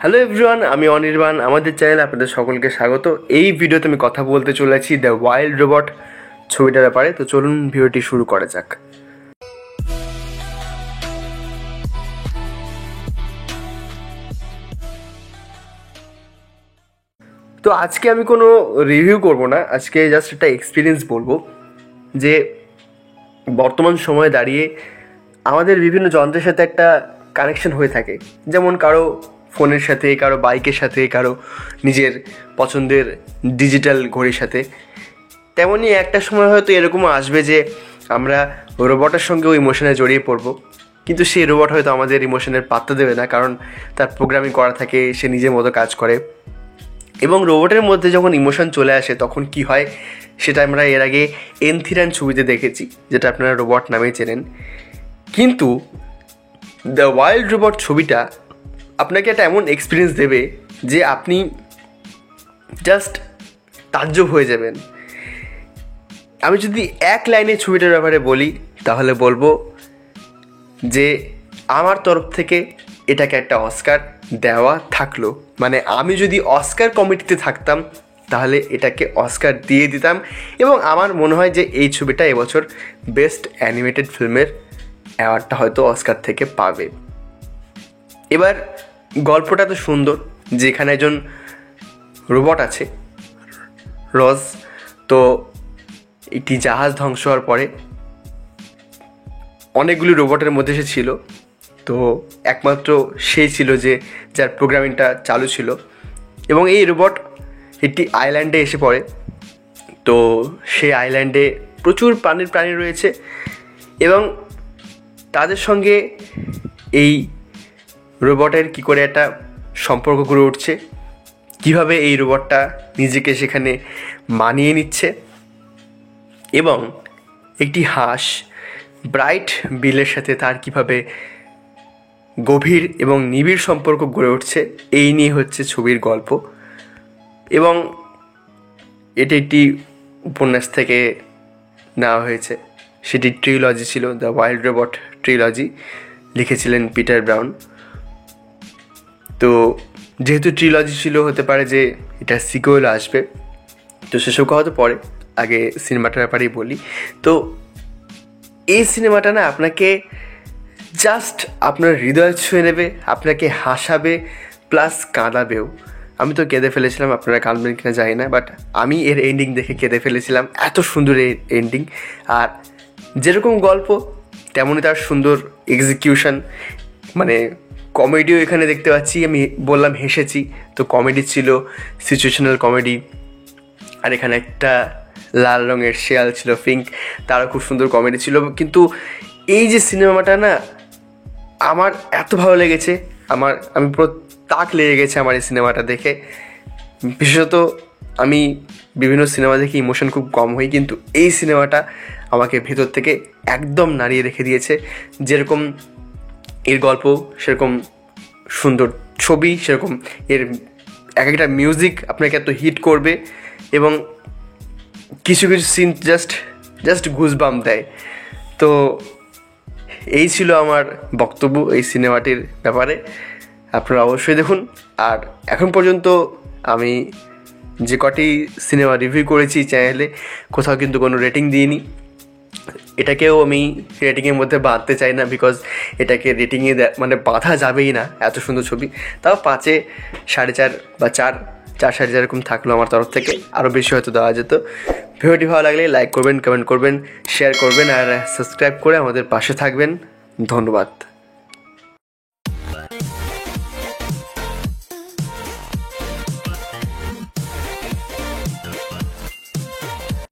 Hello everyone, আমি অনির্বাণ। আমাদের চ্যানেলে আপনাদের সকলকে স্বাগত। এই ভিডিওতে আমি কথা বলতে চলেছি দ্য ওয়াইল্ড রোবট ছবিটার ব্যাপারে। তো চলুন ভিডিওটি শুরু করা যাক। তো আজকে আমি কোনো রিভিউ করব না, আজকে জাস্ট একটা এক্সপিরিয়েন্স বলবো যে বর্তমান সময়ে দাঁড়িয়ে আমাদের বিভিন্ন যন্ত্রের সাথে একটা কানেকশন হয়ে থাকে। যেমন কারো ফোনের সাথে, কারো বাইকের সাথে, কারো নিজের পছন্দের ডিজিটাল ঘড়ির সাথে। তেমনই একটা সময় হয়তো এরকমও আসবে যে আমরা রোবটের সঙ্গেও ইমোশনে জড়িয়ে পড়বো, কিন্তু সেই রোবট হয়তো আমাদের ইমোশনের পাত্তা দেবে না, কারণ তার প্রোগ্রামিং করা থাকে, সে নিজের মতো কাজ করে। এবং রোবটের মধ্যে যখন ইমোশন চলে আসে তখন কি হয় সেটা আমরা এর আগে এনথিরান ছবিতে দেখেছি, যেটা আপনারা রোবট নামেই চেনেন। কিন্তু দ্য ওয়াইল্ড রোবট ছবিটা আপনাকে একটা এমন এক্সপিরিয়েন্স দেবে যে আপনি জাস্ট তাজ্জব হয়ে যাবেন। আমি যদি এক লাইনে ছবিটার ব্যাপারে বলি তাহলে বলবো যে আমার তরফ থেকে এটাকে একটা অস্কার দেওয়া থাকলো। মানে আমি যদি অস্কার কমিটিতে থাকতাম তাহলে এটাকে অস্কার দিয়ে দিতাম, এবং আমার মনে হয় যে এই ছবিটা এবছর বেস্ট অ্যানিমেটেড ফিল্মের অ্যাওয়ার্ডটা হয়তো অস্কার থেকে পাবে। এবার গল্পটা তো সুন্দর, যেখানে একজন রোবট আছে রজ। তো একটি জাহাজ ধ্বংস হওয়ার পরে অনেকগুলি রোবটের মধ্যে সে ছিল, তো একমাত্র সেই ছিল যে যার প্রোগ্রামিংটা চালু ছিল। এবং এই রোবট একটি আইল্যান্ডে এসে পড়ে। তো সেই আইল্যান্ডে প্রচুর প্রাণী রয়েছে, এবং তাদের সঙ্গে এই রোবটের কী করে একটা সম্পর্ক গড়ে উঠছে, কীভাবে এই রোবটটা নিজেকে সেখানে মানিয়ে নিচ্ছে, এবং একটি হাঁস ব্রাইট বিলের সাথে তার কীভাবে গভীর এবং নিবিড় সম্পর্ক গড়ে উঠছে, এই নিয়ে হচ্ছে ছবির গল্প। এবং এটি একটি উপন্যাস থেকে নেওয়া হয়েছে, সেটি ট্রিলজি ছিল, দ্য ওয়াইল্ড রোবট ট্রিলজি, লিখেছিলেন পিটার ব্রাউন। তো যেহেতু ট্রিলজি ছিল, হতে পারে যে এটা সিকুয়েল আসবে, তো সেসব কথা তো পরে, আগে সিনেমাটার ব্যাপারেই বলি। তো এই সিনেমাটা না আপনাকে জাস্ট আপনার হৃদয় ছুঁয়ে নেবে, আপনাকে হাসাবে প্লাস কাঁদাবেও। আমি তো কেঁদে ফেলেছিলাম, আপনারা কাঁদবেন কিনা জানি না, বাট আমি এর এন্ডিং দেখে কেঁদে ফেলেছিলাম। এত সুন্দর এই এন্ডিং, আর যেরকম গল্প তেমনই তার সুন্দর এক্সিকিউশন। মানে কমেডিও এখানে দেখতে পাচ্ছি, আমি বললাম হেসেছি, তো কমেডি ছিল, সিচুয়েশনাল কমেডি। আর এখানে একটা লাল রঙের শেয়াল ছিল, পিঙ্ক, তারও খুব সুন্দর কমেডি ছিল। কিন্তু এই যে সিনেমাটা না আমার এত ভালো লেগেছে, আমি পুরো তাক লেগে গেছে আমার এই সিনেমাটা দেখে। বিশেষত আমি বিভিন্ন সিনেমা দেখে ইমোশন খুব কম হই, কিন্তু এই সিনেমাটা আমাকে ভেতর থেকে একদম নাড়িয়ে রেখে দিয়েছে। যেরকম এর গল্প, সেরকম সুন্দর ছবি, সেরকম এর এক একটা মিউজিক আপনাকে এত হিট করবে, এবং কিছু কিছু সিন জাস্ট গুজবাম্প দেয়। তো এই ছিল আমার বক্তব্য এই সিনেমাটির ব্যাপারে। আপনারা অবশ্যই দেখুন। আর এখন পর্যন্ত আমি যে কটি সিনেমা রিভিউ করেছি চ্যানেলে, কোথাও কিন্তু কোনো রেটিং দিইনি। এটাকেও আমি রেটিংয়ের মধ্যে বাঁধতে চাই না, বিকজ এটাকে রেটিংয়ে মানে বাঁধা যাবেই না, এত সুন্দর ছবি। তাও 5-এ 4.5 বা 4, 4.5 এরকম থাকলো আমার তরফ থেকে, আরও বেশি হয়তো দেওয়া যেত। ভিডিওটি ভালো লাগলে লাইক করবেন, কমেন্ট করবেন, শেয়ার করবেন, আর সাবস্ক্রাইব করে আমাদের পাশে থাকবেন। ধন্যবাদ।